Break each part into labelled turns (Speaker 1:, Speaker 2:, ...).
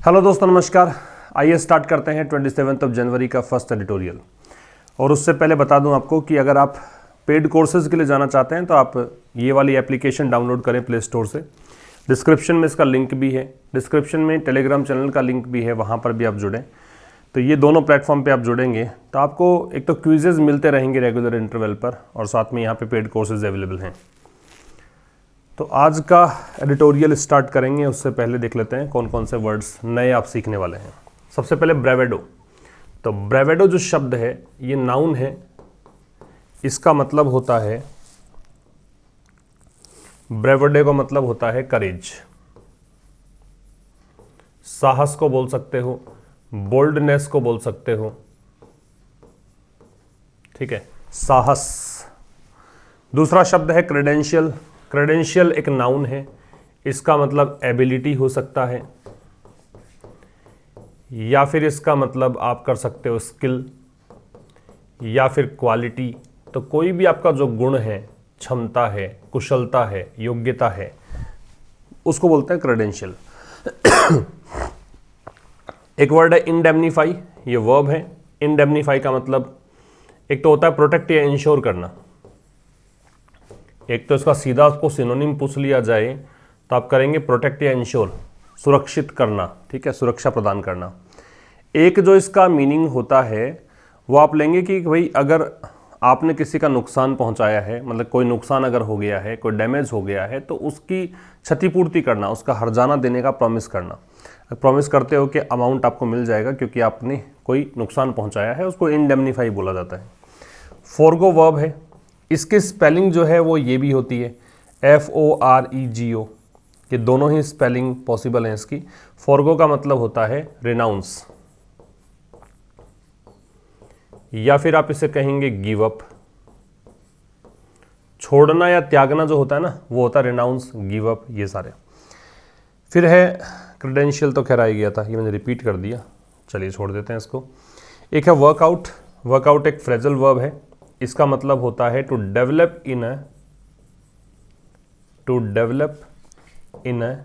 Speaker 1: Hello दोस्तों, नमस्कार। आइए स्टार्ट करते हैं 27 जनवरी का फर्स्ट एडिटोरियल। और उससे पहले बता दूं आपको कि अगर आप पेड कोर्सेज के लिए जाना चाहते हैं तो आप ये वाली एप्लीकेशन डाउनलोड करें प्ले स्टोर से। डिस्क्रिप्शन में इसका लिंक भी है, डिस्क्रिप्शन में टेलीग्राम चैनल का लिंक भी है, वहाँ पर भी आप जुड़ें। तो ये दोनों प्लेटफॉर्म पे आप जुड़ेंगे तो आपको एक तो क्विजेज मिलते रहेंगे रेगुलर इंटरवल पर, और साथ में यहाँ पे पेड कोर्सेज अवेलेबल हैं। तो आज का एडिटोरियल स्टार्ट करेंगे, उससे पहले देख लेते हैं कौन कौन से वर्ड्स नए आप सीखने वाले हैं। सबसे पहले ब्रेवेडो। तो ब्रेवेडो जो शब्द है ये नाउन है, इसका मतलब होता है, ब्रेवेडो का मतलब होता है करेज, साहस को बोल सकते हो, बोल्डनेस को बोल सकते हो, ठीक है, साहस। दूसरा शब्द है क्रेडेंशियल। क्रेडेंशियल एक नाउन है, इसका मतलब एबिलिटी हो सकता है, या फिर इसका मतलब आप कर सकते हो स्किल या फिर क्वालिटी। तो कोई भी आपका जो गुण है, क्षमता है, कुशलता है, योग्यता है, उसको बोलते हैं क्रेडेंशियल। एक वर्ड है इंडेमनीफाई, ये वर्ब है। इंडेमनीफाई का मतलब एक तो होता है प्रोटेक्ट या इंश्योर करना, एक तो इसका सीधा उसको सिनोनिम पूछ लिया जाए तो आप करेंगे प्रोटेक्ट या इंश्योर, सुरक्षित करना, ठीक है, सुरक्षा प्रदान करना। एक जो इसका मीनिंग होता है वो आप लेंगे कि भाई अगर आपने किसी का नुकसान पहुंचाया है, मतलब कोई नुकसान अगर हो गया है, कोई डैमेज हो गया है, तो उसकी क्षतिपूर्ति करना, उसका हर्जाना देने का प्रॉमिस करना। प्रॉमिस करते हो कि अमाउंट आपको मिल जाएगा क्योंककि आपने कोई नुकसान पहुंचाया है, उसको इंडेमनीफाई बोला जाता है। फोरगो वर्ब है, इसकी स्पेलिंग जो है वो ये भी होती है FOREGO, ये दोनों ही स्पेलिंग पॉसिबल हैं इसकी। फोरगो का मतलब होता है रिनाउंस, या फिर आप इसे कहेंगे गिव अप। छोड़ना या त्यागना जो होता है ना, वो होता है रिनाउंस, गिव अप, ये सारे। फिर है क्रेडेंशियल, तो खैर आ गया था, ये मैंने रिपीट कर दिया, चलिए छोड़ देते हैं इसको। एक है वर्कआउट। वर्कआउट एक फ्रेजल वर्ब है, इसका मतलब होता है to develop in a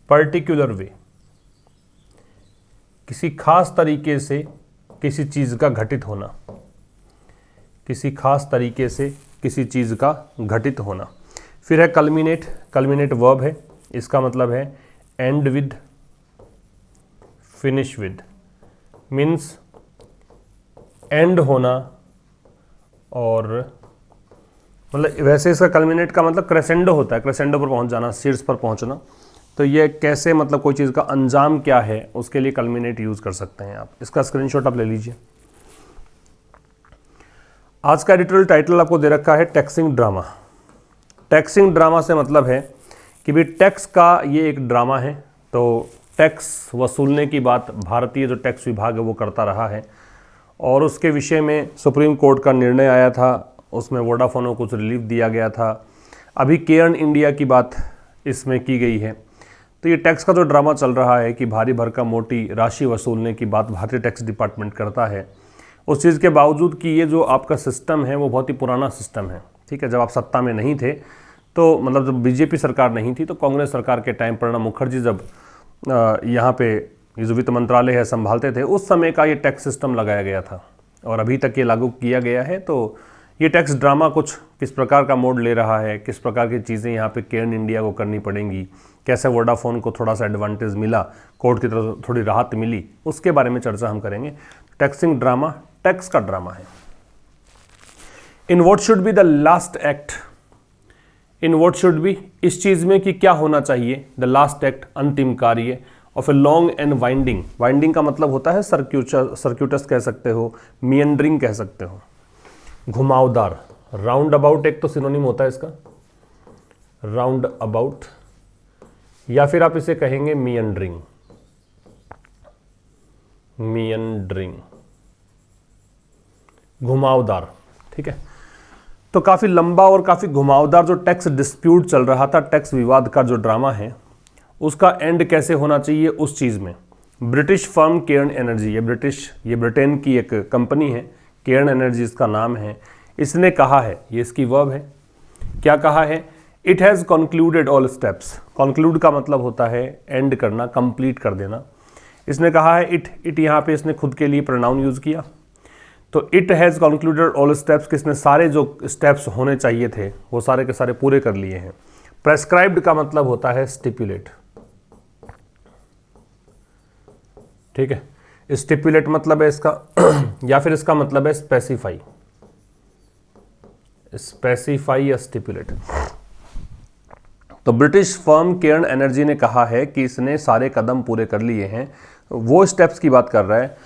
Speaker 1: particular way, किसी खास तरीके से किसी चीज का घटित होना, किसी खास तरीके से किसी चीज का घटित होना। फिर है कल्मिनेट। कल्मिनेट वर्ब है, इसका मतलब है and with, finish with, means and होना, और मतलब वैसे इसका कल्मिनेट का मतलब क्रेसेंडो होता है, क्रेसेंडो पर पहुंच जाना, शीर्ष पर पहुंचना। तो ये कैसे, मतलब कोई चीज़ का अंजाम क्या है, उसके लिए कल्मिनेट यूज़ कर सकते हैं आप। इसका स्क्रीनशॉट आप ले लीजिए। आज का एडिटोरियल टाइटल आपको दे रखा है टैक्सिंग ड्रामा। टैक्सिंग ड्रामा से मतलब है कि भाई टैक्स का ये एक ड्रामा है, तो टैक्स वसूलने की बात भारतीय जो टैक्स विभाग है वो करता रहा है, और उसके विषय में सुप्रीम कोर्ट का निर्णय आया था, उसमें वोडाफोन को कुछ रिलीफ दिया गया था। अभी केयर्न इंडिया की बात इसमें की गई है। तो ये टैक्स का जो ड्रामा चल रहा है कि भारी भरकम मोटी राशि वसूलने की बात भारतीय टैक्स डिपार्टमेंट करता है, उस चीज़ के बावजूद कि ये जो आपका सिस्टम है वो बहुत ही पुराना सिस्टम है, ठीक है। जब आप सत्ता में नहीं थे, तो मतलब जब बीजेपी सरकार नहीं थी, तो कांग्रेस सरकार के टाइम प्रणब मुखर्जी जब यहाँ पे ये जो वित्त मंत्रालय है संभालते थे, उस समय का ये टैक्स सिस्टम लगाया गया था और अभी तक ये लागू किया गया है। तो ये टैक्स ड्रामा कुछ किस प्रकार का मोड ले रहा है, किस प्रकार की चीज़ें यहाँ पे केयर्न इंडिया को करनी पड़ेंगी, कैसे वोडाफोन को थोड़ा सा एडवांटेज मिला, कोर्ट की तरफ थोड़ी राहत मिली, उसके बारे में चर्चा हम करेंगे। टैक्सिंग ड्रामा टैक्स का ड्रामा है। In what should be the last act, in what should be, इस चीज़ में कि क्या होना चाहिए, द लास्ट एक्ट, अंतिम कार्य of a long and winding. Winding का मतलब होता है सर्क्यूटस कह सकते हो, मियंडरिंग कह सकते हो, घुमावदार। राउंड अबाउट एक तो सिनोनिम होता है इसका, राउंड अबाउट, या फिर आप इसे कहेंगे मियंडरिंग, मियंडरिंग, घुमावदार, ठीक है। तो काफ़ी लंबा और काफ़ी घुमावदार जो टैक्स डिस्प्यूट चल रहा था, टैक्स विवाद का जो ड्रामा है, उसका एंड कैसे होना चाहिए उस चीज़ में ब्रिटिश फर्म केयर्न एनर्जी, ये ब्रिटेन की एक कंपनी है, केयर्न एनर्जी इसका नाम है, इसने कहा है, ये इसकी वर्ब है, क्या कहा है, it has concluded all steps. Conclude का मतलब होता है एंड करना, कंप्लीट कर देना। इसने कहा है इट यहाँ पे इसने खुद के लिए प्रोनाउन यूज़ किया, तो it has concluded all steps, किसने सारे जो स्टेप्स होने चाहिए थे वो सारे के सारे पूरे कर लिए हैं। प्रेस्क्राइब्ड का मतलब होता है स्टिपुलेट, ठीक है, स्टिपुलेट मतलब है इसका या फिर इसका मतलब है स्पेसिफाई, स्पेसिफाई या स्टिपुलेट। तो ब्रिटिश फर्म केयर्न एनर्जी ने कहा है कि इसने सारे कदम पूरे कर लिए हैं, वो स्टेप्स की बात कर रहा है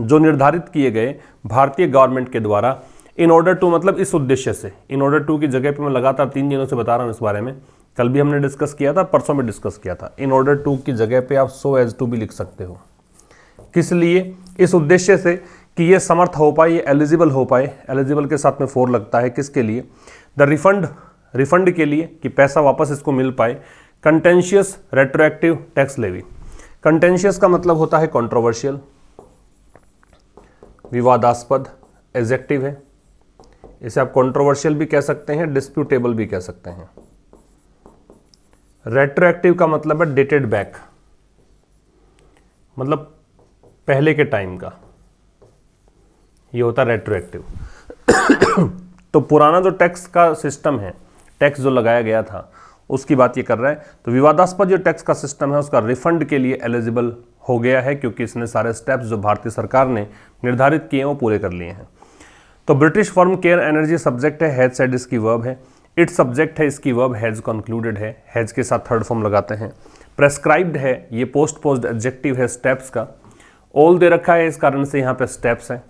Speaker 1: जो निर्धारित किए गए भारतीय गवर्नमेंट के द्वारा इन ऑर्डर टू, मतलब इस उद्देश्य से। इन ऑर्डर टू की जगह पे मैं लगातार 3 दिनों से बता रहा हूँ इस बारे में, कल भी हमने डिस्कस किया था, परसों में डिस्कस किया था। इन ऑर्डर टू की जगह पे आप सो एज टू भी लिख सकते हो। किस लिए? इस उद्देश्य से कि ये समर्थ हो पाए, ये एलिजिबल हो पाए। एलिजिबल के साथ में 4 लगता है, किसके लिए? द रिफंड के लिए, कि पैसा वापस इसको मिल पाए। Contentious retroactive tax levy. Contentious का मतलब होता है कंट्रोवर्शियल, विवादास्पद, एडजेक्टिव है। इसे आप कंट्रोवर्शियल भी कह सकते हैं, डिस्प्यूटेबल भी कह सकते हैं। रेट्रोएक्टिव का मतलब है डेटेड बैक, मतलब पहले के टाइम का, ये होता है रेट्रोएक्टिव। तो पुराना जो टैक्स का सिस्टम है, टैक्स जो लगाया गया था उसकी बात ये कर रहा है। तो विवादास्पद जो टैक्स का सिस्टम है उसका रिफंड के लिए एलिजिबल हो गया है, क्योंकि इसने सारे स्टेप्स जो भारतीय सरकार ने निर्धारित किए हैं वो पूरे कर लिए हैं। तो British firm Cairn energy subject है, हैज सेड इसकी वर्ब है। इट सब्जेक्ट है, इसकी वर्ब हैज कंक्लूडेड है, हैज के साथ थर्ड फॉर्म लगाते हैं। प्रेस्क्राइब्ड है, ये पोस्ट एडजेक्टिव है स्टेप्स का। ऑल दे रखा है, इस कारण से यहाँ पे स्टेप्स है।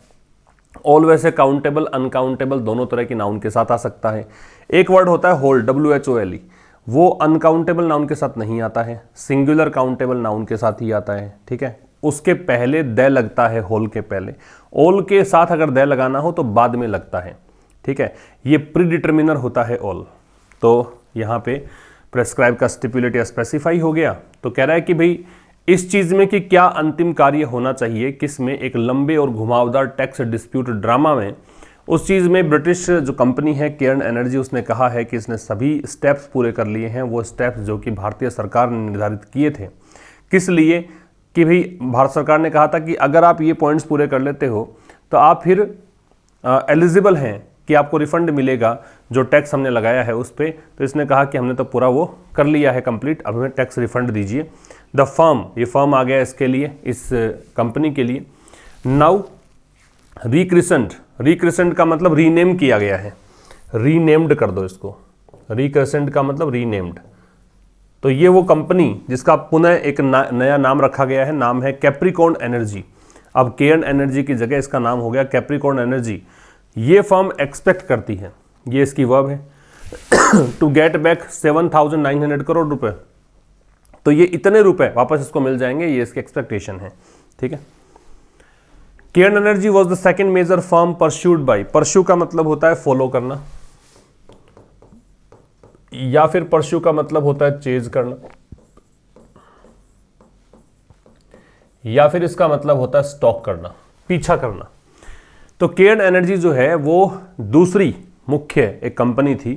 Speaker 1: ऑल वैसे काउंटेबल अनकाउंटेबल दोनों तरह की नाउन के साथ आ सकता है। एक वर्ड होता है होल, WHOLE, वो अनकाउंटेबल नाउन के साथ नहीं आता है, सिंगुलर काउंटेबल नाउन के साथ ही आता है, ठीक है। उसके पहले द लगता है, होल के पहले। ऑल के साथ अगर द लगाना हो तो बाद में लगता है, ठीक है। ये प्रीडिटर्मिनर होता है ऑल। तो यहाँ पे प्रेस्क्राइब का स्टिपुलेट या स्पेसिफाई हो गया। तो कह रहा है कि भाई इस चीज में कि क्या अंतिम कार्य होना चाहिए, किस में, एक लंबे और घुमावदार टैक्स डिस्प्यूट ड्रामा में, उस चीज़ में ब्रिटिश जो कंपनी है केयर्न एनर्जी, उसने कहा है कि इसने सभी स्टेप्स पूरे कर लिए हैं, वो स्टेप्स जो कि भारतीय सरकार ने निर्धारित किए थे। किस लिए? कि भाई भारत सरकार ने कहा था कि अगर आप ये पॉइंट्स पूरे कर लेते हो तो आप फिर एलिजिबल हैं कि आपको रिफंड मिलेगा जो टैक्स हमने लगाया है उस पर। तो इसने कहा कि हमने तो पूरा वो कर लिया है कंप्लीट, अब हमें टैक्स रिफंड दीजिए। द फर्म, ये फर्म आ गया इसके लिए, इस कंपनी के लिए। नाउ रिक्रिसेंट का मतलब रीनेम किया गया है, रीनेम्ड कर दो इसको। रिक्रिसेंट का मतलब रीनेम्ड। तो ये वो कंपनी जिसका पुनः एक नया नाम रखा गया है, नाम है कैप्रिकॉर्न एनर्जी। अब केयर्न एनर्जी की जगह इसका नाम हो गया कैप्रिकॉर्न एनर्जी। ये फर्म एक्सपेक्ट करती है, ये इसकी वर्ब है, टू गेट बैक 7,900 करोड़ रुपए। तो ये इतने रुपए वापस इसको मिल जाएंगे, ये इसकी एक्सपेक्टेशन है, ठीक है। Cairn energy was the second major firm pursued by. Pursue का मतलब होता है फॉलो करना, या फिर परस्यू का मतलब होता है चेज करना, या फिर इसका मतलब होता है स्टॉक करना, पीछा करना। तो केयर्न एनर्जी जो है वो दूसरी मुख्य एक कंपनी थी,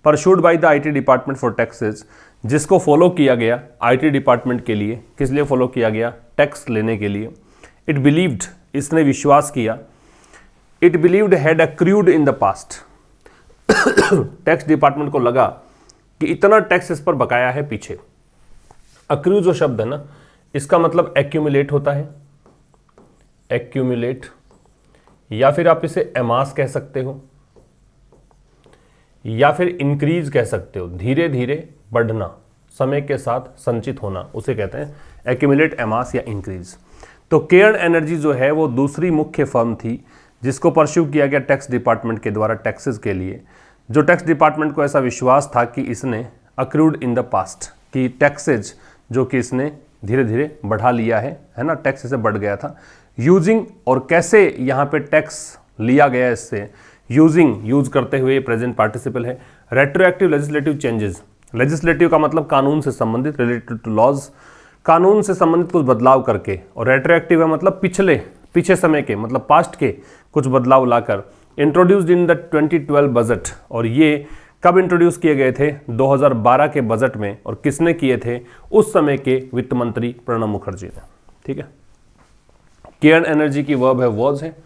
Speaker 1: pursued by the IT department for taxes, जिसको फॉलो किया गया आईटी डिपार्टमेंट के लिए। किस लिए फॉलो किया गया? टैक्स लेने के लिए। इट बिलीव्ड, इसने विश्वास किया, it believed had accrued in the past. Tax department को लगा कि इतना टैक्स इस पर बकाया है पीछे। अक्रू जो शब्द है ना, इसका मतलब एक्यूमुलेट होता है, एक्यूमुलेट, या फिर आप इसे एमास कह सकते हो, या फिर इंक्रीज कह सकते हो, धीरे धीरे बढ़ना, समय के साथ संचित होना, उसे कहते हैं एक्यूमुलेट, एमास या इंक्रीज। तो केयर्न एनर्जी जो है वो दूसरी मुख्य फर्म थी जिसको परस्यू किया गया टैक्स डिपार्टमेंट के द्वारा टैक्सेस के लिए। जो टैक्स डिपार्टमेंट को ऐसा विश्वास था कि इसने अक्रूड इन द पास्ट, कि टैक्सेज जो कि इसने धीरे धीरे बढ़ा लिया है ना, टैक्स से बढ़ गया था। यूजिंग, और कैसे यहाँ पे टैक्स लिया गया इससे, यूजिंग, यूज करते हुए प्रेजेंट पार्टिसिपल है। रेट्रोएक्टिव लेजिस्लेटिव चेंजेस, लेजिस्लेटिव का मतलब कानून से संबंधित, रिलेटेड टू लॉज, कानून से संबंधित कुछ बदलाव करके, और रेट्रोएक्टिव है मतलब पीछे समय के, मतलब पास्ट के कुछ बदलाव लाकर। इंट्रोड्यूस्ड इन द 2012 बजट, और ये कब इंट्रोड्यूस किए गए थे? 2012 के बजट में। और किसने किए थे? उस समय के वित्त मंत्री प्रणब मुखर्जी ने। ठीक है। केयर्न एनर्जी की वर्ब है वॉज है,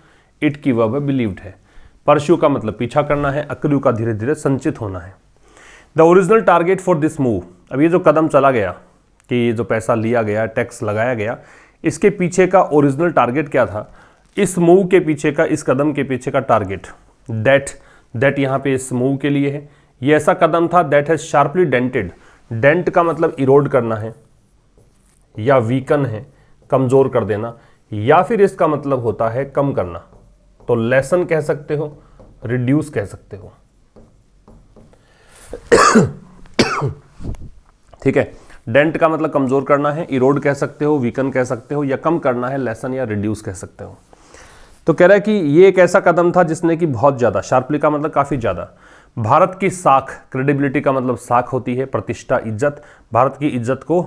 Speaker 1: इट की वर्ब है बिलीव्ड है। परस्यू का मतलब पीछा करना है, अक्रू का धीरे धीरे संचित होना है। The original target for this move, अब ये जो कदम चला गया कि ये जो पैसा लिया गया, टैक्स लगाया गया, इसके पीछे का ओरिजिनल टारगेट क्या था? इस मूव के पीछे का, इस कदम के पीछे का टारगेट, दैट यहाँ पे इस मूव के लिए है। ये ऐसा कदम था that has sharply dented, dent का मतलब इरोड करना है या वीकन है, कमजोर कर देना, या फिर इसका मतलब होता है कम करना। तो लेसन कह सकते हो, रिड्यूस कह सकते हो। ठीक है। डेंट का मतलब कमजोर करना है, इरोड कह सकते हो, वीकन कह सकते हो, या कम करना है लेसन या रिड्यूस कह सकते हो। तो कह रहा है कि ये एक ऐसा कदम था जिसने कि बहुत ज्यादा, शार्पली का मतलब काफी ज्यादा, भारत की साख, क्रेडिबिलिटी का मतलब साख होती है, प्रतिष्ठा, इज्जत, भारत की इज्जत को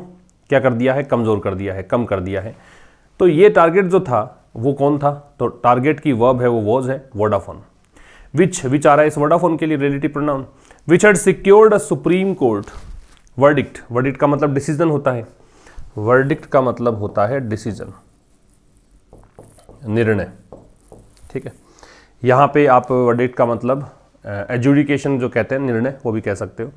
Speaker 1: क्या कर दिया है? कमजोर कर दिया है, कम कर दिया है। तो ये टारगेट जो था वो कौन था? तो टारगेट की वर्ब है वो वॉज है, वोडाफोन। विच आ रहा है इस वोडाफोन के लिए relative pronoun. Which had secured a supreme court verdict, verdict का मतलब डिसीजन होता है, वर्डिक्ट का मतलब होता है डिसीजन, निर्णय। ठीक है। यहाँ पे आप वर्डिक्ट का मतलब एजुडिकेशन जो कहते हैं, निर्णय, वो भी कह सकते हो।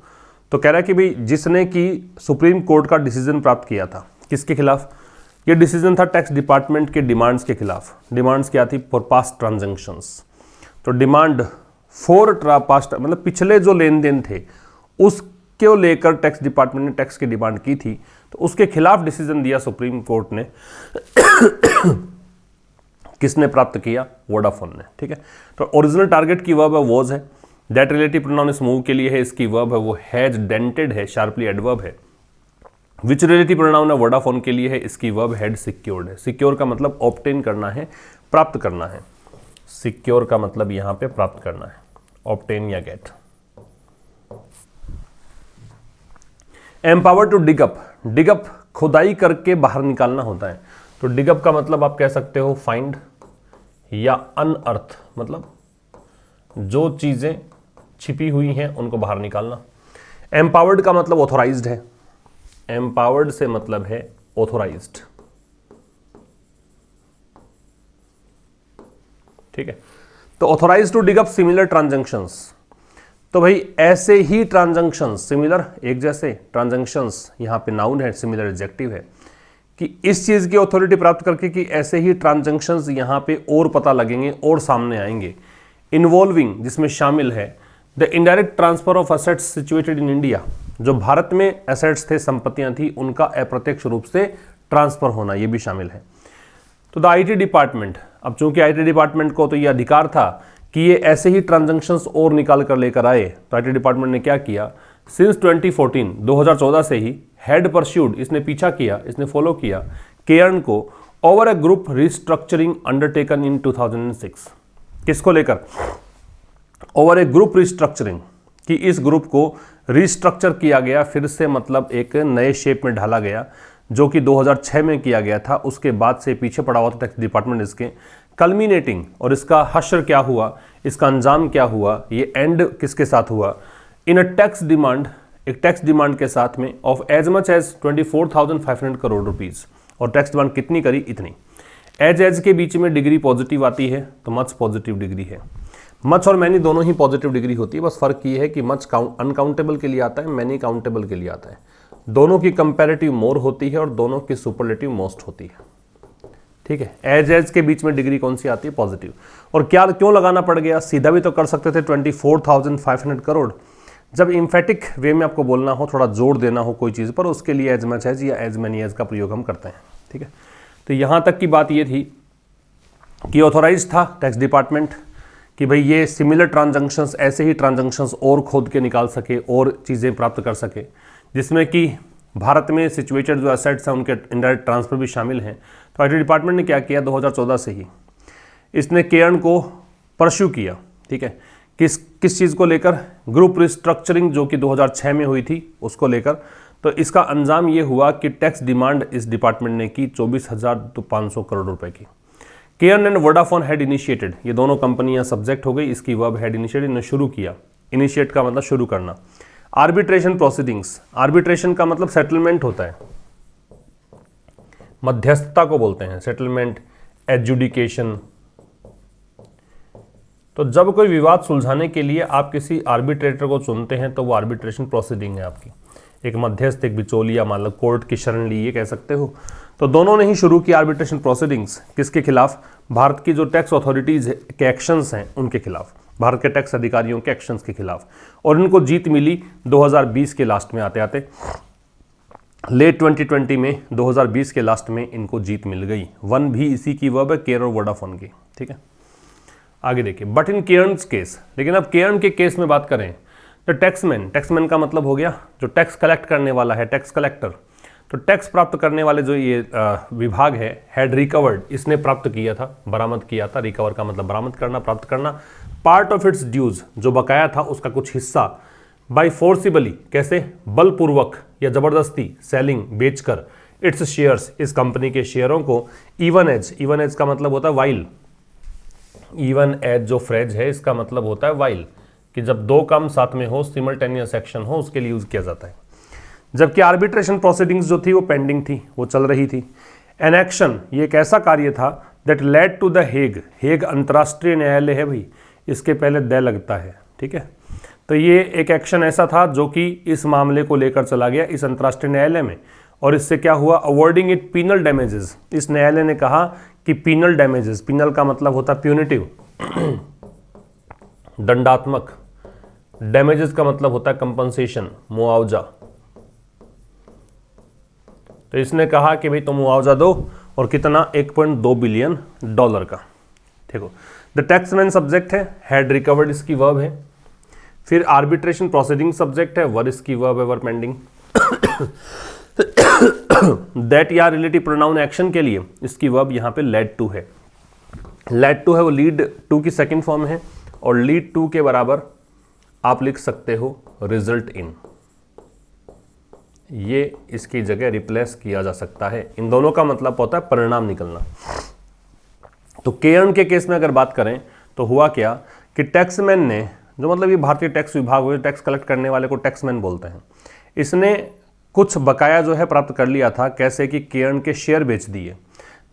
Speaker 1: तो कह रहा है कि भाई जिसने कि सुप्रीम कोर्ट का डिसीजन प्राप्त किया था, किसके खिलाफ? ये डिसीजन था टैक्स डिपार्टमेंट के डिमांड्स के खिलाफ। डिमांड्स क्या थी? For past transactions. तो डिमांड फॉर पास्ट मतलब पिछले जो लेन देन थे उसको लेकर टैक्स डिपार्टमेंट ने टैक्स की डिमांड की थी, तो उसके खिलाफ डिसीजन दिया सुप्रीम कोर्ट ने। किसने प्राप्त किया? वोडाफोन ने। ठीक है। तो ओरिजिनल टारगेट की वर्ब है वॉज है, दैट रिलेटिव प्रोनाउन इस मूव के लिए है, इसकी वर्ब है वो हैज, डेंटेड है, शार्पली एडवर्ब है। विच रिलेटिव प्रोनाउन है वोडाफोन के लिए है, इसकी वर्ब हैड सिक्योर्ड है। सिक्योर का मतलब ऑब्टेन करना है, प्राप्त करना है। सिक्योर का मतलब यहां पे प्राप्त करना है, ऑब्टेन या गेट। एम्पावर टू डिगअप, डिगअप खुदाई करके बाहर निकालना होता है। तो डिगअप का मतलब आप कह सकते हो फाइंड या अनअर्थ, मतलब जो चीजें छिपी हुई हैं उनको बाहर निकालना। एम्पावर्ड का मतलब ऑथोराइज्ड है, एम्पावर्ड से मतलब है ऑथोराइज्ड। ठीक है। तो authorized to dig up similar transactions, तो भाई ऐसे ही ट्रांजैक्शंस, सिमिलर एक जैसे, ट्रांजैक्शंस यहां पे नाउन है, सिमिलर एडजेक्टिव है, कि इस चीज की अथॉरिटी प्राप्त करके कि ऐसे ही ट्रांजैक्शंस यहां पे और पता लगेंगे और सामने आएंगे। इन्वॉल्विंग जिसमें शामिल है the indirect transfer of assets situated in India, जो भारत में एसेट्स थे, संपत्तियां थी, उनका अप्रत्यक्ष रूप से ट्रांसफर होना, ये भी शामिल है। तो द आईटी डिपार्टमेंट, अब चूंकि आईटी डिपार्टमेंट को तो ये अधिकार था कि ये ऐसे ही ट्रांजैक्शंस और निकाल कर लेकर आए, तो आईटी डिपार्टमेंट ने क्या किया? सिंस 2014, 2014 से ही हैड परस्यूड, इसने पीछा किया, इसने फॉलो किया केयर्न को over a group restructuring undertaken इन 2006। किसको लेकर? ओवर ए ग्रुप रिस्ट्रक्चरिंग, कि इस ग्रुप को रिस्ट्रक्चर किया गया, फिर से मतलब एक नए शेप में ढाला गया, जो कि 2006 में किया गया था। उसके बाद से पीछे पड़ा हुआ था टैक्स डिपार्टमेंट इसके, कल्मिनेटिंग, और इसका हश्र क्या हुआ, इसका अंजाम क्या हुआ, ये एंड किसके साथ हुआ? इन अ टैक्स डिमांड, एक टैक्स डिमांड के साथ में of as much as 24,500 crore rupees. और टैक्स डिमांड कितनी करी? इतनी। एज के बीच में डिग्री पॉजिटिव आती है, तो मच पॉजिटिव डिग्री है। मच और मैनी दोनों ही पॉजिटिव डिग्री होती है, बस फर्क ये है कि मच अनकाउंटेबल के लिए आता है, मैनी काउंटेबल के लिए आता है। दोनों की कंपैरेटिव मोर होती है और दोनों की सुपरलेटिव मोस्ट होती है। ठीक है। एज के बीच में डिग्री कौन सी आती है? पॉजिटिव। और क्या क्यों लगाना पड़ गया? सीधा भी तो कर सकते थे 24,500 करोड़। जब इम्फेटिक वे में आपको बोलना हो, थोड़ा जोर देना हो कोई चीज़ पर, उसके लिए एज मच एज या एज मैनी एज का प्रयोग हम करते हैं। ठीक है। तो यहाँ तक की बात ये थी कि ऑथोराइज था टैक्स डिपार्टमेंट कि भाई ये सिमिलर ट्रांजैक्शंस, ऐसे ही ट्रांजैक्शंस और खोद के निकाल सके और चीज़ें प्राप्त कर सके, जिसमें कि भारत में सिचुएटेड जो एसेट्स हैं उनके इनडायरेक्ट ट्रांसफर भी शामिल हैं। तो आईटी डिपार्टमेंट ने क्या किया? 2014 से ही इसने केयर्न को परस्यू किया। ठीक है। किस चीज़ को लेकर? ग्रुप रिस्ट्रक्चरिंग जो कि 2006 में हुई थी, उसको लेकर। तो इसका अंजाम ये हुआ कि टैक्स डिमांड इस डिपार्टमेंट ने की 24,500 करोड़ रुपए की। Cairn and Vodafone had initiated, ये दोनों कंपनियां सब्जेक्ट हो गई, इसकी वर्ब हैड इनिशिएटेड, ने शुरू किया। इनिशिएट का मतलब शुरू करना। आर्बिट्रेशन प्रोसीडिंग्स, आर्बिट्रेशन का मतलब सेटलमेंट होता है, मध्यस्थता को बोलते हैं, सेटलमेंट, एडजुडिकेशन। तो जब कोई विवाद सुलझाने के लिए आप किसी आर्बिट्रेटर को चुनते हैं तो वो आर्बिट्रेशन प्रोसीडिंग है आपकी, एक मध्यस्थ, एक बिचौलिया, मान लो कोर्ट की शरण ली, ये कह सकते हो। तो दोनों ने ही शुरू की आर्बिट्रेशन प्रोसीडिंग्स, किसके खिलाफ? भारत की जो टैक्स अथॉरिटीज के एक्शंस हैं उनके खिलाफ, भारत के टैक्स अधिकारियों के एक्शंस के खिलाफ। और इनको जीत मिली 2020 के लास्ट में, आते आते लेट 2020 में, 2020 के लास्ट में इनको जीत मिल गई। वन भी इसी की वर्ब है, केयर और वोडाफोन की, ठीक है। आगे देखिए, बट इन केयर्न्स केस, लेकिन अब केयर्न के केस में बात करें तो टैक्समैन, टैक्समैन का मतलब हो गया जो टैक्स कलेक्ट करने वाला है, टैक्स कलेक्टर। तो टैक्स प्राप्त करने वाले जो ये विभाग है, हैड रिकवर्ड, इसने प्राप्त किया था, बरामद किया था, रिकवर का मतलब बरामद करना, प्राप्त करना, पार्ट ऑफ इट्स ड्यूज, जो बकाया था उसका कुछ हिस्सा, बाय फोर्सिबली, कैसे? बलपूर्वक या जबरदस्ती, सेलिंग, बेचकर, इट्स शेयर्स, इस कंपनी के शेयरों को, इवन एज, इवन एज का मतलब होता है वाइल, इवन एज जो फ्रेज है इसका मतलब होता है वाइल, कि जब दो काम साथ में हो, सिमल्टेनियस एक्शन हो, उसके लिए यूज किया जाता है। जबकि आर्बिट्रेशन प्रोसीडिंग्स जो थी वो पेंडिंग थी, वो चल रही थी। एन एक्शन, ये एक ऐसा कार्य था that led to the Hague, Hague अंतर्राष्ट्रीय न्यायालय है भाई, इसके पहले द लगता है, ठीक है। तो ये एक एक्शन ऐसा था जो कि इस मामले को लेकर चला गया इस अंतर्राष्ट्रीय न्यायालय में, और इससे क्या हुआ? अवॉर्डिंग इट पीनल डैमेजेस, इस न्यायालय ने कहा कि पीनल डैमेजेस, पीनल का मतलब होता है प्यूनिटिव, दंडात्मक, डैमेजेस का मतलब होता है कंपनसेशन, मुआवजा। तो इसने कहा कि भाई तुम मुआवजा दो, और कितना? 1.2 बिलियन डॉलर का, ठीक हो। द टैक्समैन सब्जेक्ट है, हैड रिकवर्ड इसकी वर्ब है। फिर आर्बिट्रेशन प्रोसीडिंग सब्जेक्ट है, वर इसकी वर्ब है, वर पेंडिंग। दैट या रिलेटिव प्रोनाउन एक्शन के लिए इसकी वर्ब यहाँ पे लेड टू है। लेड टू है वो लीड टू की सेकंड फॉर्म है, और लीड टू के बराबर आप लिख सकते हो रिजल्ट इन, ये इसकी जगह रिप्लेस किया जा सकता है। इन दोनों का मतलब होता है परिणाम निकलना। तो केयर्न के केस में अगर बात करें तो हुआ क्या कि टैक्समैन ने, जो मतलब ये भारतीय टैक्स विभाग हुए, टैक्स कलेक्ट करने वाले को टैक्समैन बोलते हैं, इसने कुछ बकाया जो है प्राप्त कर लिया था। कैसे? कि केयर्न के शेयर बेच दिए।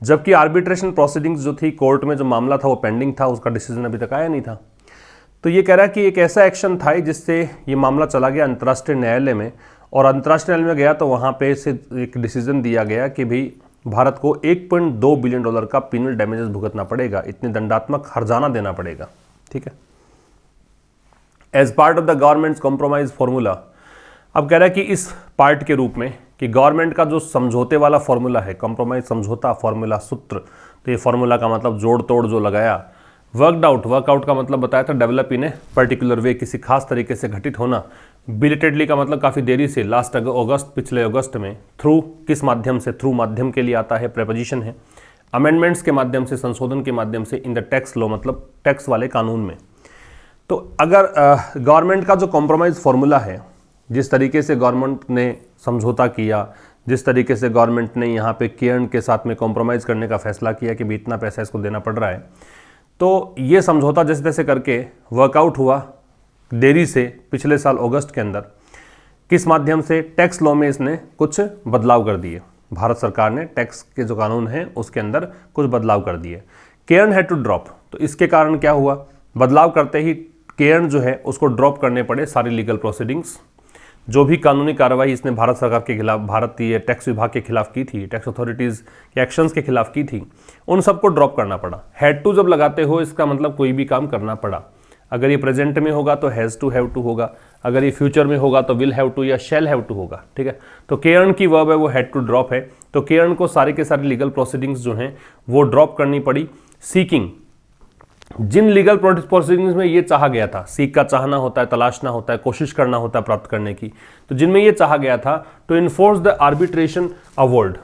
Speaker 1: जबकि आर्बिट्रेशन प्रोसीडिंग्स जो थी, कोर्ट में जो मामला था वो पेंडिंग था, उसका डिसीजन अभी तक आया नहीं था। तो ये कह रहा है कि एक ऐसा एक्शन था जिससे ये मामला चला गया अंतर्राष्ट्रीय न्यायालय में, और अंतर्राष्ट्रीय न्यायालय में गया तो वहाँ पे से एक डिसीजन दिया गया कि भाई भारत को 1.2 बिलियन डॉलर का पीनल डैमेजेस भुगतना पड़ेगा, इतनी दंडात्मक हर्जाना देना पड़ेगा, ठीक है, as part of the government's compromise formula. अब कह रहा है कि इस पार्ट के रूप में कि गवर्नमेंट का जो समझौते वाला फॉर्मूला है, कॉम्प्रोमाइज समझौता फॉर्मूला, सूत्र, तो ये फॉर्मूला का मतलब जोड़ तोड़ जो लगाया। वर्कड आउट, वर्कआउट का मतलब बताया था develop in a particular way, किसी खास तरीके से घटित होना। बिलेटेडली का मतलब काफ़ी देरी से, लास्ट अगस्त, पिछले अगस्त में। थ्रू, किस माध्यम से? थ्रू माध्यम के लिए आता है, प्रेपोजिशन है। अमेंडमेंट्स के माध्यम से, संशोधन के माध्यम से। इन द टैक्स लॉ मतलब टैक्स वाले कानून में। तो अगर गवर्नमेंट का जो कॉम्प्रोमाइज़ फॉर्मूला है, जिस तरीके से गवर्नमेंट ने समझौता किया, जिस तरीके से गवर्नमेंट ने यहाँ पे केयर्न के साथ में कॉम्प्रोमाइज़ करने का फैसला किया कि भी इतना पैसा इसको देना पड़ रहा है, तो ये समझौता जैसे तैसे करके वर्कआउट हुआ देरी से पिछले साल अगस्त के अंदर। किस माध्यम से? टैक्स लॉ में इसने कुछ बदलाव कर दिए। भारत सरकार ने टैक्स के जो कानून हैं उसके अंदर कुछ बदलाव कर दिए। केयर्न हैड टू ड्रॉप, तो इसके कारण क्या हुआ? बदलाव करते ही केयर्न जो है उसको ड्रॉप करने पड़े सारी लीगल प्रोसीडिंग्स, जो भी कानूनी कार्रवाई इसने भारत सरकार के खिलाफ, भारतीय टैक्स विभाग के खिलाफ की थी, टैक्स अथॉरिटीज़ के एक्शंस के खिलाफ की थी, उन सबको ड्रॉप करना पड़ा। हैड टू जब लगाते हो इसका मतलब कोई भी काम करना पड़ा। अगर ये प्रेजेंट में होगा तो हैज़ टू, हैव टू होगा, अगर ये फ्यूचर में होगा तो विल हैव टू या शैल हैव टू होगा, ठीक है। तो केयर्न की वर्ब है वो हैड टू ड्रॉप है। तो केयर्न को सारी के सारी लीगल प्रोसीडिंग्स जो हैं वो ड्रॉप करनी पड़ी। सीकिंग, जिन लीगल प्रोसीडिंग्स में ये चाहा गया था, सीख का चाहना होता है, तलाशना होता है, कोशिश करना होता है प्राप्त करने की, तो जिनमें ये चाहा गया था to enforce the arbitration award.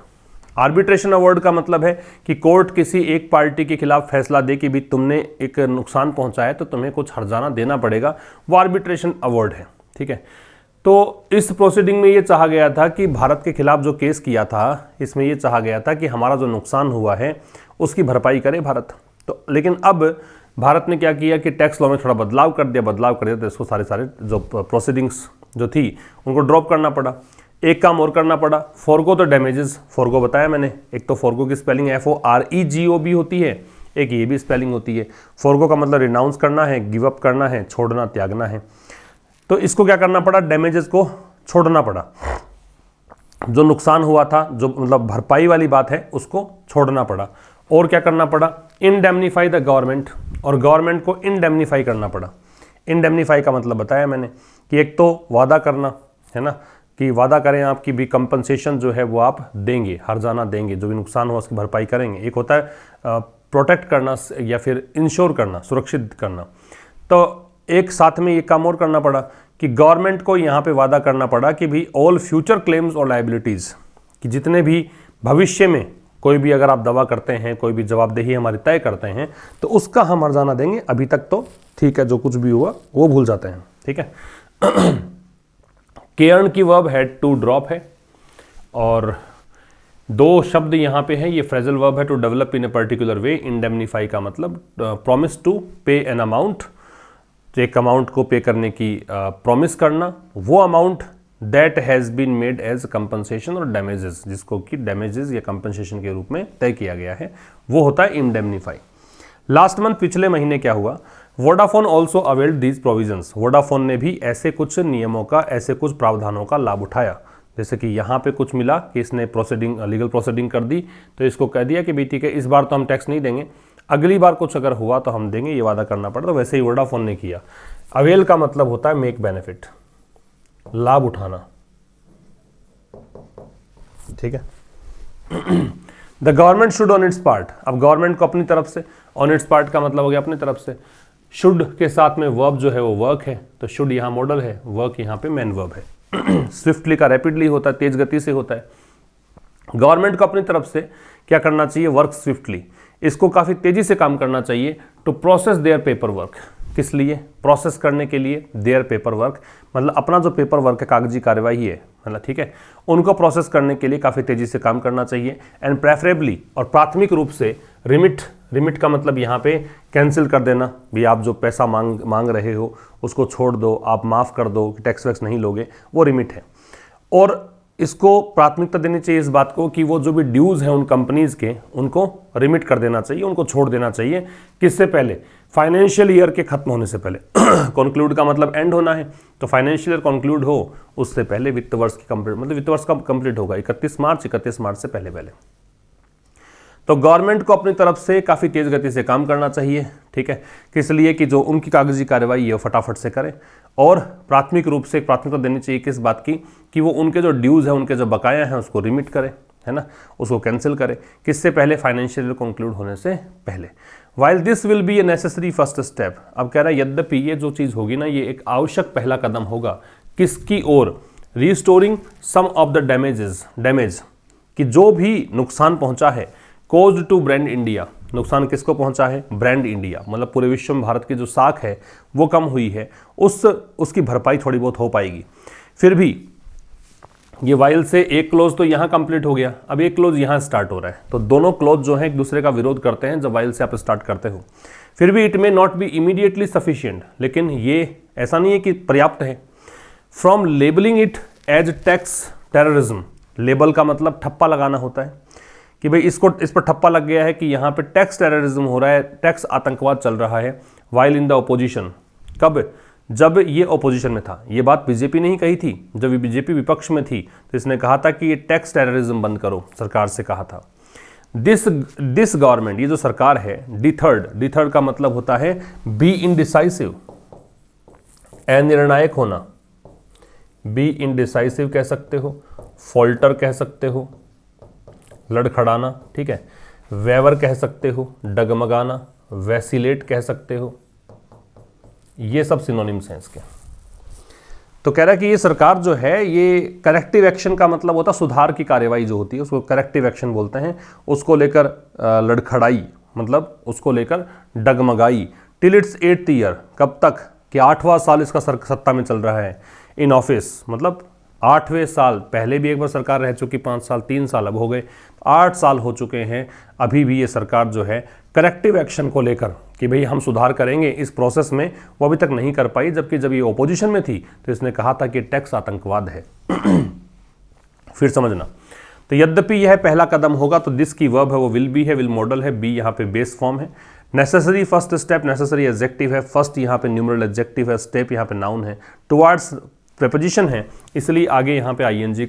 Speaker 1: Arbitration award का मतलब है कि कोर्ट किसी एक पार्टी के खिलाफ फैसला दे कि भी तुमने एक नुकसान पहुंचाया तो तुम्हें कुछ हर्जाना देना पड़ेगा, वो आर्बिट्रेशन अवार्ड है, ठीक है। तो इस प्रोसीडिंग में ये चाहा गया था कि भारत के खिलाफ जो केस किया था, इसमें ये चाहा गया था कि हमारा जो नुकसान हुआ है उसकी भरपाई करे भारत। तो लेकिन अब भारत ने क्या किया कि टैक्स लॉ में थोड़ा बदलाव कर दिया तो इसको सारे जो प्रोसीडिंग्स जो थी उनको ड्रॉप करना पड़ा। एक काम और करना पड़ा, फॉरगो तो डैमेजेस, फॉरगो बताया मैंने, एक तो फॉरगो की स्पेलिंग FOREGO भी होती है, एक ये भी स्पेलिंग होती है। फॉरगो का मतलब रिनाउंस करना है, गिव अप करना है, छोड़ना, त्यागना है। तो इसको क्या करना पड़ा, डैमेजेस को छोड़ना पड़ा, जो नुकसान हुआ था, जो मतलब भरपाई वाली बात है उसको छोड़ना पड़ा। और क्या करना पड़ा, इंडेमनीफाई द गवर्नमेंट, और गवर्नमेंट को इंडेमनीफाई करना पड़ा। इंडेमनीफाई का मतलब बताया मैंने कि एक तो वादा करना है ना, कि वादा करें आपकी भी कंपनसेशन जो है वो आप देंगे, हर्जाना देंगे, जो भी नुकसान हुआ उसकी भरपाई करेंगे। एक होता है प्रोटेक्ट करना या फिर इंश्योर करना, सुरक्षित करना। तो एक साथ में ये काम और करना पड़ा कि गवर्नमेंट को यहाँ पे वादा करना पड़ा कि भी ऑल फ्यूचर क्लेम्स और लायबिलिटीज़, कि जितने भी भविष्य में कोई भी अगर आप दावा करते हैं, कोई भी जवाबदेही हमारी तय करते हैं, तो उसका हम हर्जाना देंगे। अभी तक तो ठीक है, जो कुछ भी हुआ वो भूल जाते हैं, ठीक है। केयर्न की वर्ब हैड टू ड्रॉप है, और दो शब्द यहाँ पे हैं, ये फ्रेजल वर्ब है, to develop in a particular way. Indemnify का मतलब promise to pay an amount, एक अमाउंट को पे करने की प्रॉमिस करना, वो amount that has been made as compensation और डैमेजेस, जिसको कि डैमेजेस या कंपनसेशन के रूप में तय किया गया है, वो होता है इंडेमनीफाई। लास्ट मंथ, पिछले महीने क्या हुआ, Vodafone also availed these provisions, Vodafone ने भी ऐसे कुछ नियमों का, ऐसे कुछ प्रावधानों का लाभ उठाया। जैसे कि यहाँ पे कुछ मिला कि इसने प्रोसीडिंग, लीगल प्रोसीडिंग कर दी, तो इसको कह दिया कि भाई ठीक है, इस बार तो हम टैक्स नहीं देंगे, अगली बार कुछ अगर हुआ तो हम देंगे, ये वादा करना पड़ा। तो वैसे ही वोडाफोन ने किया। अवेल का मतलब होता है मेक बेनिफिट, लाभ उठाना, ठीक है। The government should on it's part, अब गवर्नमेंट को अपनी तरफ से, ऑन इट्स पार्ट का मतलब हो गया अपनी तरफ से। शुड के साथ में वर्ब जो है वो वर्क है, तो शुड यहाँ मॉडल है, वर्क यहाँ पे मेन वर्ब है। स्विफ्टली का रैपिडली होता है, तेज गति से होता है। गवर्नमेंट को अपनी तरफ से क्या करना चाहिए, वर्क स्विफ्टली, इसको काफ़ी तेज़ी से काम करना चाहिए। To process their paper work, किस लिए, प्रोसेस करने के लिए। देयर पेपर वर्क मतलब अपना जो पेपर वर्क है, कागजी कार्यवाही है, मतलब ठीक है, उनको प्रोसेस करने के लिए काफ़ी तेज़ी से काम करना चाहिए। एंड प्रेफरेबली, और प्राथमिक रूप से, रिमिट, रिमिट का मतलब यहाँ पे कैंसिल कर देना, भी आप जो पैसा मांग रहे हो उसको छोड़ दो, आप माफ़ कर दो, टैक्स वैक्स नहीं लोगे, वो रिमिट है। और इसको प्राथमिकता देनी चाहिए इस बात को कि वो जो भी ड्यूज़ हैं उन कंपनीज़ के, उनको रिमिट कर देना चाहिए, उनको छोड़ देना चाहिए। किससे पहले, फाइनेंशियल ईयर के खत्म होने से पहले। कंक्लूड का मतलब एंड होना है, तो फाइनेंशियल ईयर कंक्लूड हो उससे पहले वित्त वर्ष की कंप्लीट, मतलब वित्त वर्ष का कंप्लीट होगा 31 मार्च से पहले। तो गवर्नमेंट को अपनी तरफ से काफ़ी तेज़ गति से काम करना चाहिए, ठीक है, किस लिए कि जो उनकी कागजी कार्रवाई है फटाफट से करें। और प्राथमिक रूप से प्राथमिकता देनी चाहिए किस बात की, कि वो उनके जो ड्यूज़ हैं, उनके जो बकाया हैं उसको रिमिट करें, है ना, उसको कैंसिल करें। किससे पहले, फाइनेंशियल ईयर कंक्लूड होने से पहले। While this will be a necessary first step, अब कह रहा है यद्यपि ये जो चीज़ होगी ना, ये एक आवश्यक पहला कदम होगा। किसकी ओर, restoring some of the damage, कि जो भी नुकसान पहुंचा है, कोज्ड टू ब्रांड इंडिया, नुकसान किसको पहुंचा है, ब्रांड इंडिया, मतलब पूरे विश्व में भारत की जो साख है वो कम हुई है, उसकी भरपाई थोड़ी बहुत हो पाएगी। फिर भी ये वाइल से एक क्लोज तो यहाँ कंप्लीट हो गया, अब एक क्लोज यहाँ स्टार्ट हो रहा है, तो दोनों क्लोज जो है एक दूसरे का विरोध करते हैं जब वाइल से आप स्टार्ट करते हो। फिर भी it may not be immediately sufficient, लेकिन ये ऐसा नहीं है कि पर्याप्त है। From labelling it as tax terrorism, label का मतलब ठप्पा लगाना होता है कि भाई इस पर ठप्पा लग गया है कि यहाँ पे टैक्स टेररिज्म हो रहा है, टैक्स आतंकवाद चल रहा है। वाइल इन द ओपोजिशन, कब, जब ये ओपोजिशन में था। ये बात बीजेपी ने ही कही थी, जब बीजेपी विपक्ष में थी तो इसने कहा था कि ये टैक्स टेररिज्म बंद करो, सरकार से कहा था। दिस गवर्नमेंट, ये जो सरकार है, डिथर्ड का मतलब होता है बी इनडिसाइसिव, अनिर्णायक होना, बी इनडिसाइसिव कह सकते हो, फॉल्टर कह सकते हो, लड़खड़ाना, ठीक है, वेवर कह सकते हो, डगमगाना, वैसिलेट कह सकते हो, ये सब सिनोनिम्स हैं इसके। तो कह रहा है कि ये सरकार जो है, ये करेक्टिव एक्शन का मतलब होता है सुधार की कार्यवाही जो होती है उसको करेक्टिव एक्शन बोलते हैं, उसको लेकर लड़खड़ाई, मतलब उसको लेकर डगमगाई। टिल इट्स 8th ईयर, कब तक, कि 8वां साल इसका सत्ता में चल रहा है। इन ऑफिस मतलब 8वें साल, पहले भी एक बार सरकार रह चुकी 5 साल, 3 साल अब हो गए, 8 साल हो चुके हैं, अभी भी ये सरकार जो है करेक्टिव एक्शन को लेकर कि भाई हम सुधार करेंगे इस प्रोसेस में, वो अभी तक नहीं कर पाई, जबकि जब ये ओपोजिशन में थी तो इसने कहा था कि टैक्स आतंकवाद है। फिर समझना, तो यद्यपि यह पहला कदम होगा, तो दिस की वर्ब है वो विल बी है, विल मॉडल है, बी यहाँ पे बेस फॉर्म है, necessary first step, necessary adjective है, फर्स्ट यहाँ पे न्यूमरल एडजेक्टिव है, स्टेप यहाँ पे नाउन है, टुवर्ड्स प्रेपोजिशन है, इसलिए आगे यहाँ पे आईएनजी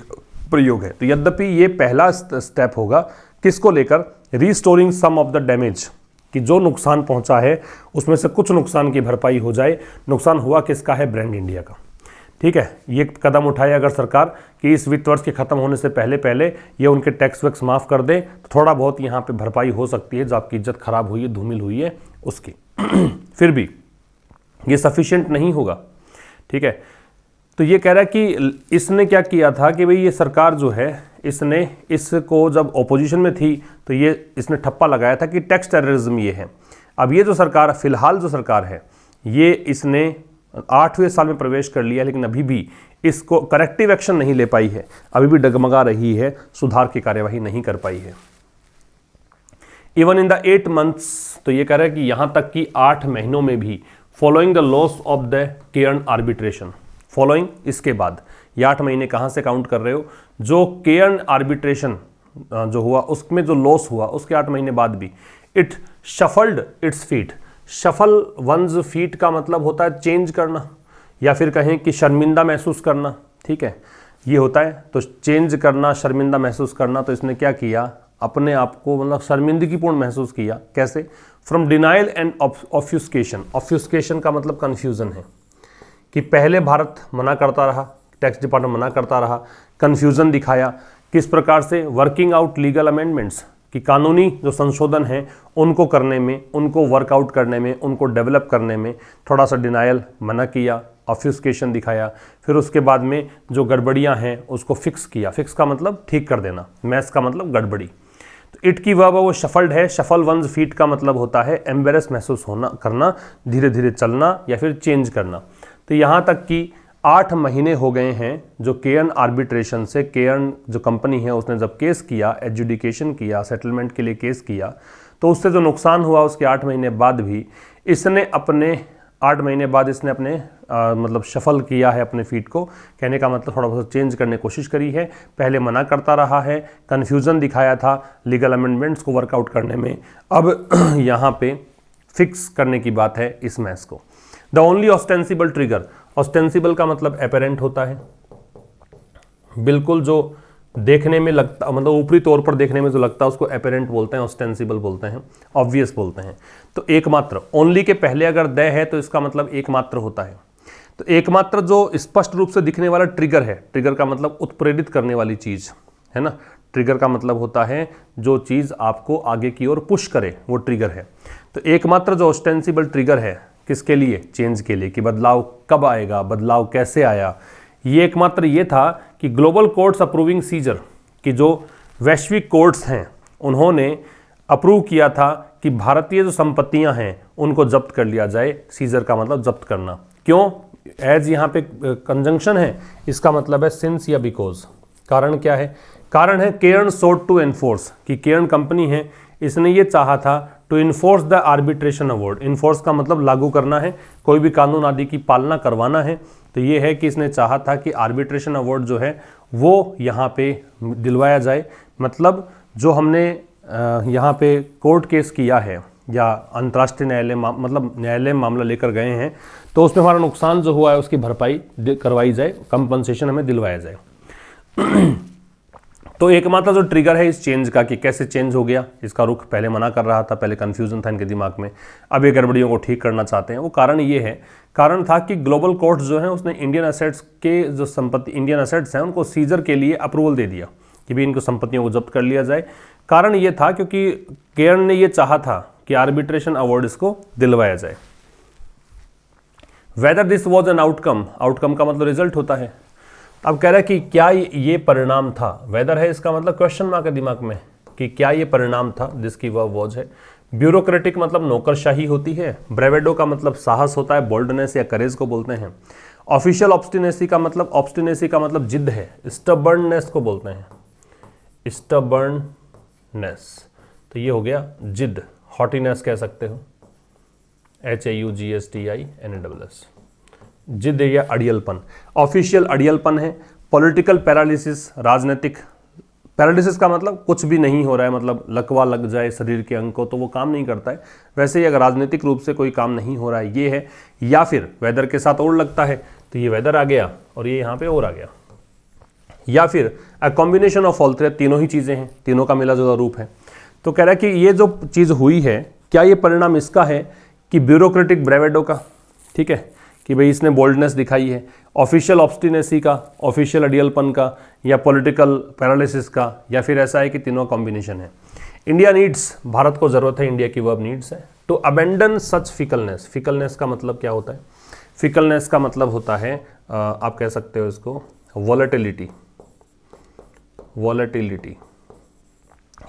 Speaker 1: प्रयोग है। तो यद्यपि ये पहला स्टेप होगा, किसको लेकर, restoring some of the damage, कि जो नुकसान पहुंचा है उसमें से कुछ नुकसान की भरपाई हो जाए। नुकसान हुआ किसका है, ब्रांड इंडिया का। ठीक है, ये कदम उठाए अगर सरकार कि इस वित्त वर्ष के खत्म होने से पहले पहले ये उनके टैक्स वैक्स माफ़ कर दे, तो थोड़ा बहुत यहाँ पे भरपाई हो सकती है जो आपकी इज्जत खराब हुई है, धूमिल हुई है उसकी। फिर भी ये सफिशिएंट नहीं होगा। ठीक है, तो ये कह रहा है कि इसने क्या किया था कि भाई ये सरकार जो है, इसने इसको जब ओपोजिशन में थी तो ये इसने ठप्पा लगाया था कि टैक्स टेररिज्म ये है। अब ये जो सरकार, फिलहाल जो सरकार है, ये इसने 8वें साल में प्रवेश कर लिया, लेकिन अभी भी इसको करेक्टिव एक्शन नहीं ले पाई है, अभी भी डगमगा रही है, सुधार की कार्यवाही नहीं कर पाई है। इवन इन द 8 मंथ्स, तो ये कह रहा है कि यहाँ तक कि 8 महीनों में भी, following the loss of the Cairn arbitration, following इसके बाद, ये 8 महीने कहाँ से काउंट कर रहे हो, जो केयर्न आर्बिट्रेशन जो हुआ उसमें जो लॉस हुआ उसके 8 महीने बाद भी, it shuffled its feet. Shuffle one's feet का मतलब होता है चेंज करना, या फिर कहें कि शर्मिंदा महसूस करना। ठीक है, ये होता है, तो चेंज करना, शर्मिंदा महसूस करना। तो इसने क्या किया, अपने आप को मतलब शर्मिंदगीपूर्ण महसूस किया। कैसे, फ्रॉम डिनाइल एंड ऑफ्यूस्केशन। ऑफ्यूस्केशन का मतलब कन्फ्यूज़न है, कि पहले भारत मना करता रहा, टैक्स डिपार्टमेंट मना करता रहा, कन्फ्यूज़न दिखाया। किस प्रकार से, वर्किंग आउट लीगल अमेंडमेंट्स, कि कानूनी जो संशोधन हैं उनको करने में, उनको वर्कआउट करने में, उनको डेवलप करने में थोड़ा सा डिनायल, मना किया, ऑफ्यूस्केशन दिखाया। फिर उसके बाद में जो गड़बड़ियां हैं उसको फिक्स किया। फिक्स का मतलब ठीक कर देना, मैस का मतलब गड़बड़ी। तो इट की वर्ब वो शफल्ड है। शफल वंस फीट का मतलब होता है एम्बेरस महसूस होना, करना, धीरे धीरे चलना या फिर चेंज करना। तो यहाँ तक कि 8 महीने हो गए हैं जो केयर्न आर्बिट्रेशन से, केयर्न जो कंपनी है उसने जब केस किया, एडजुडिकेशन किया, सेटलमेंट के लिए केस किया, तो उससे जो नुकसान हुआ उसके 8 महीने बाद भी इसने अपने 8 महीने बाद इसने अपने मतलब शफल किया है अपने फीट को। कहने का मतलब थोड़ा बहुत चेंज करने की कोशिश करी है। पहले मना करता रहा है, कन्फ्यूज़न दिखाया था लीगल अमेंडमेंट्स को वर्कआउट करने में, अब यहाँ पे फिक्स करने की बात है इस मैस को। The only ostensible trigger, ostensible का मतलब एपेरेंट होता है, बिल्कुल जो देखने में लगता, मतलब ऊपरी तौर पर देखने में जो लगता है उसको एपेरेंट बोलते हैं, ऑस्टेंसिबल बोलते हैं, ऑब्वियस बोलते हैं। तो एकमात्र, ओनली के पहले अगर द है तो इसका मतलब एकमात्र होता है। तो एकमात्र जो स्पष्ट रूप से दिखने वाला ट्रिगर है, ट्रिगर का मतलब उत्प्रेरित करने वाली चीज़ है ना। ट्रिगर का मतलब होता है जो चीज़ आपको आगे की ओर पुश करे, वो ट्रिगर है। तो एकमात्र जो ऑस्टेंसिबल ट्रिगर है किसके लिए, चेंज के लिए, कि बदलाव कब आएगा, बदलाव कैसे आया, ये एकमात्र ये था कि ग्लोबल कोर्ट्स अप्रूविंग सीजर, कि जो वैश्विक कोर्ट्स हैं उन्होंने अप्रूव किया था कि भारतीय जो संपत्तियां हैं उनको जब्त कर लिया जाए। सीजर का मतलब जब्त करना। क्यों, एज यहाँ पे कंजंक्शन है, इसका मतलब है सिंस या बिकॉज। कारण क्या है, कारण है केयर्न सोट टू एनफोर्स, कि केयर्न कंपनी है इसने ये चाहा था to enforce the arbitration award. Enforce का मतलब लागू करना है, कोई भी कानून आदि की पालना करवाना है। तो ये है कि इसने चाहा था कि आर्बिट्रेशन अवार्ड जो है वो यहाँ पे दिलवाया जाए। मतलब जो हमने यहाँ पे कोर्ट केस किया है या अंतर्राष्ट्रीय न्यायालय मतलब न्यायालय मामला लेकर गए हैं, तो उसमें हमारा नुकसान जो हुआ है उसकी भरपाई करवाई जाए, कंपनसेशन हमें दिलवाया जाए। तो एकमात्र जो ट्रिगर है इस चेंज का, कि कैसे चेंज हो गया, इसका रुख पहले मना कर रहा था, पहले कन्फ्यूजन था इनके दिमाग में, अब ये गड़बड़ियों को ठीक करना चाहते हैं। वो कारण ये है, कारण था कि ग्लोबल कोर्ट्स जो है उसने इंडियन एसेट्स के जो संपत्ति, इंडियन एसेट्स हैं उनको सीजर के लिए अप्रूवल दे दिया कि भी इनको संपत्तियों को जब्त कर लिया जाए। कारण ये था क्योंकि केयर्न ने ये चाहा था कि आर्बिट्रेशन अवार्ड इसको दिलवाया जाए। Whether this was an outcome, outcome का मतलब रिजल्ट होता है। अब कह रहा है कि क्या ये परिणाम था, वेदर है इसका मतलब क्वेश्चन मार्क है दिमाग में, कि क्या ये परिणाम था, जिसकी वह वॉज है। ब्यूरोक्रेटिक मतलब नौकरशाही होती है। ब्रेवेडो का मतलब साहस होता है, बोल्डनेस या करेज को बोलते हैं। ऑफिशियल ऑब्स्टिनेसी का मतलब, ऑब्स्टिनेसी का मतलब जिद है, स्टबर्ननेस को बोलते हैं, स्टबर्ननेस। तो ये हो गया जिद, हॉटीनेस कह सकते हो। HAUGSTINASS, जिद या अड़ियलपन। ऑफिशियल अड़ियलपन है। पॉलिटिकल पैरालिसिस, राजनीतिक पैरालिसिस का मतलब कुछ भी नहीं हो रहा है, मतलब लकवा लग जाए शरीर के अंग को तो वो काम नहीं करता है, वैसे ही अगर राजनीतिक रूप से कोई काम नहीं हो रहा है ये है। या फिर वेदर के साथ और लगता है तो ये वेदर आ गया और ये यहाँ पे और आ गया। या फिर a combination of all three, तीनों ही चीज़ें हैं, तीनों का मिला जुला रूप है। तो कह रहा है कि ये जो चीज़ हुई है, क्या ये परिणाम इसका है कि ब्यूरोक्रेटिक ब्रेवेडो का, ठीक है, कि भाई इसने बोल्डनेस दिखाई है, ऑफिशियल ऑब्स्टिनेसी का, ऑफिशियल अडियलपन का, या पॉलिटिकल पैरालिसिस का, या फिर ऐसा है कि तीनों कॉम्बिनेशन है। इंडिया नीड्स, भारत को ज़रूरत है, इंडिया की वर्ब नीड्स है टू अबेंडन सच फिकलनेस। फिकलनेस का मतलब क्या होता है? फिकलनेस का मतलब होता है आप कह सकते हो इसको वॉलेटिलिटी, वॉलेटिलिटी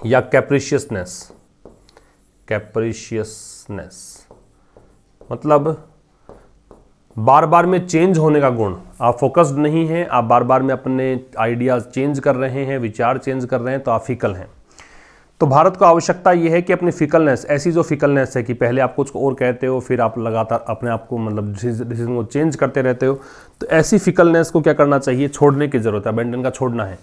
Speaker 1: या कैप्रिशियसनेस। कैप्रिशियसनेस मतलब बार बार में चेंज होने का गुण। आप फोकस्ड नहीं हैं, आप बार बार में अपने आइडियाज़ चेंज कर रहे हैं, विचार चेंज कर रहे हैं, तो आप फिकल हैं। तो भारत को आवश्यकता ये है कि अपनी फिकलनेस, ऐसी जो फिकलनेस है कि पहले आप कुछ और कहते हो फिर आप लगातार अपने आप को मतलब डिसीजन को चेंज करते रहते हो, तो ऐसी फिकलनेस को क्या करना चाहिए? छोड़ने की ज़रूरत है, अबेंडन का छोड़ना है।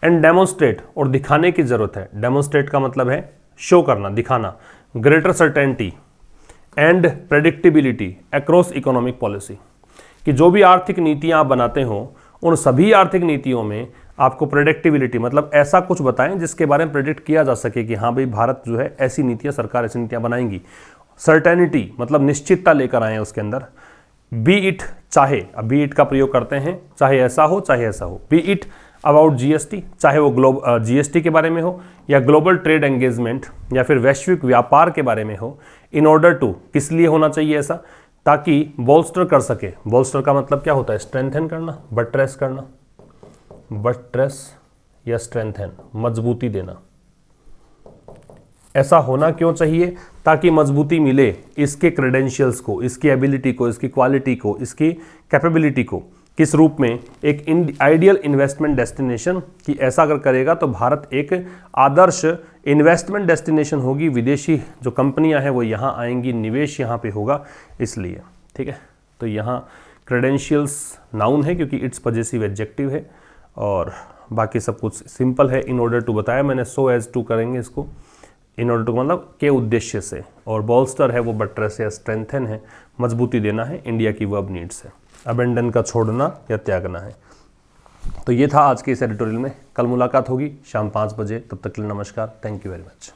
Speaker 1: एंड डेमोन्स्ट्रेट, और दिखाने की ज़रूरत है। डेमोन्स्ट्रेट का मतलब है शो करना, दिखाना। Greater certainty and predictability across economic policy, कि जो भी आर्थिक नीतियाँ आप बनाते हो उन सभी आर्थिक नीतियों में आपको प्रेडिक्टेबिलिटी मतलब ऐसा कुछ बताएं जिसके बारे में प्रेडिक्ट किया जा सके कि हाँ भाई भारत जो है ऐसी नीतियाँ, सरकार ऐसी नीतियाँ बनाएंगी। सर्टेनिटी मतलब निश्चितता लेकर आए उसके अंदर। बी इट, चाहे, अब बी इट का प्रयोग करते हैं, चाहे ऐसा हो चाहे ऐसा हो। बी इट अबाउट जीएसटी, चाहे वो जीएसटी के बारे में हो या ग्लोबल ट्रेड एंगेजमेंट या फिर वैश्विक व्यापार के बारे में हो। इन ऑर्डर टू, किस लिए होना चाहिए ऐसा? ताकि बोल्स्टर कर सके। बोल्स्टर का मतलब क्या होता है? स्ट्रेंथन करना, बट्रेस करना, बट्रेस या स्ट्रेंथन, मजबूती देना। ऐसा होना क्यों चाहिए? ताकि मजबूती मिले इसके क्रेडेंशियल्स को, इसकी एबिलिटी को, इसकी क्वालिटी को, इसकी कैपेबिलिटी को। किस रूप में? एक आइडियल इन्वेस्टमेंट डेस्टिनेशन, कि ऐसा अगर करेगा तो भारत एक आदर्श इन्वेस्टमेंट डेस्टिनेशन होगी। विदेशी जो कंपनियां हैं वो यहाँ आएंगी, निवेश यहाँ पे होगा, इसलिए। ठीक है, तो यहाँ क्रेडेंशियल्स नाउन है क्योंकि इट्स पजेसिव एडजेक्टिव है, और बाकी सब कुछ सिंपल है। इन ऑर्डर टू बताया मैंने, सो एज टू करेंगे इसको। इन ऑर्डर टू मतलब के उद्देश्य से, और बोल्स्टर है वो बट्रेस या स्ट्रेंथन है, मजबूती देना है। इंडिया की वर्ब नीड्स है, अबेंडन का छोड़ना या त्यागना है। तो ये था आज के इस एडिटोरियल में। कल मुलाकात होगी शाम 5 बजे, तब तक के लिए नमस्कार। Thank you very much.